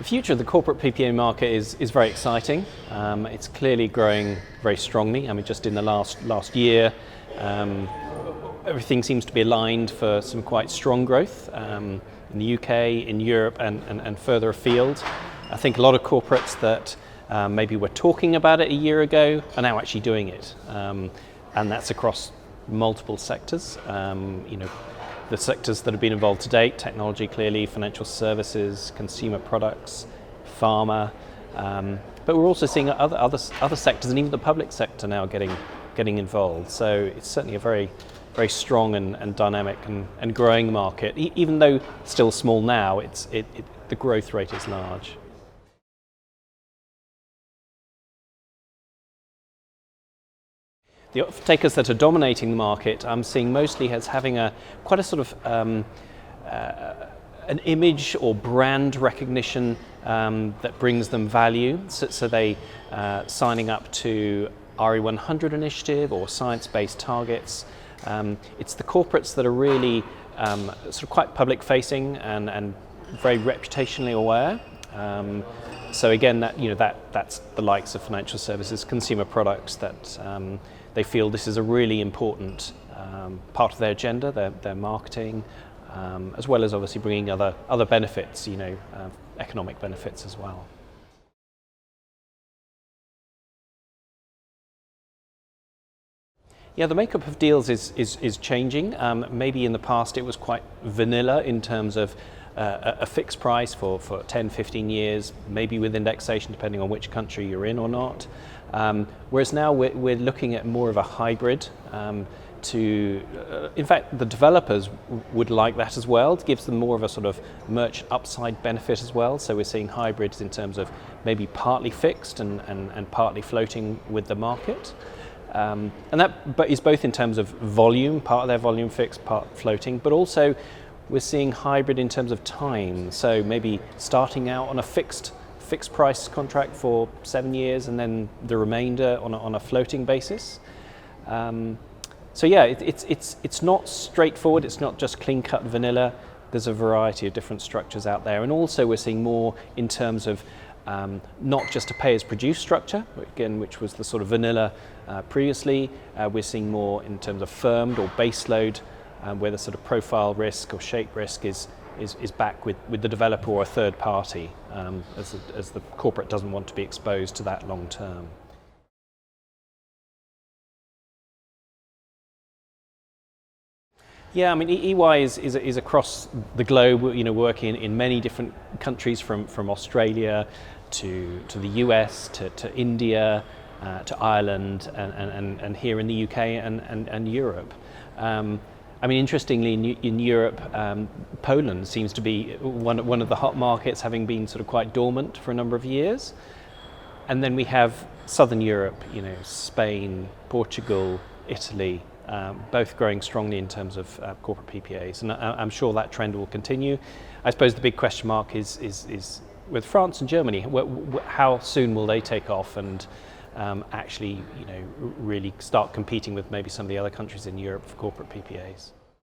The future of the corporate PPA market is very exciting. It's clearly growing very strongly. I mean, just in the last year, everything seems to be aligned for some quite strong growth in the UK, in Europe, and further afield. I think a lot of corporates that maybe were talking about it a year ago are now actually doing it, and that's across multiple sectors. The sectors that have been involved to date: technology, clearly, financial services, consumer products, pharma. But we're also seeing other sectors, and even the public sector now getting involved. So it's certainly a very strong and dynamic and growing market. Even though still small now, the growth rate is large. The off-takers that are dominating the market, I'm seeing mostly as having quite a sort of an image or brand recognition that brings them value. So they signing up to RE100 initiative or science-based targets. It's the corporates that are really sort of quite public-facing and very reputationally aware. So again, that's the likes of financial services, consumer products that they feel this is a really important part of their agenda, their marketing, as well as obviously bringing other benefits, economic benefits as well. Yeah, the makeup of deals is changing. Maybe in the past it was quite vanilla in terms of a fixed price for 10, 15 years, maybe with indexation depending on which country you're in or not. Whereas now we're looking at more of a hybrid. In fact, the developers would like that as well. It gives them more of a sort of merchant upside benefit as well. So we're seeing hybrids in terms of maybe partly fixed and partly floating with the market. And that is both in terms of volume, part of their volume fixed, part floating, but also we're seeing hybrid in terms of time. So maybe starting out on a fixed price contract for 7 years and then the remainder on a floating basis. So yeah, it's not straightforward. It's not just clean-cut vanilla. There's a variety of different structures out there, and also we're seeing more in terms of not just a pay-as-produced structure, again, which was the sort of vanilla previously. We're seeing more in terms of firmed or baseload, where the sort of profile risk or shape risk is back with the developer or a third party, as the corporate doesn't want to be exposed to that long term. Yeah, I mean, EY is across the globe, working in many different countries, from Australia to the US to India to Ireland and here in the UK and Europe. I mean, interestingly, in Europe, Poland seems to be one of the hot markets, having been sort of quite dormant for a number of years. And then we have Southern Europe, Spain, Portugal, Italy, both growing strongly in terms of corporate PPAs, and I'm sure that trend will continue. I suppose the big question mark is with France and Germany. How soon will they take off and actually, really start competing with maybe some of the other countries in Europe for corporate PPAs?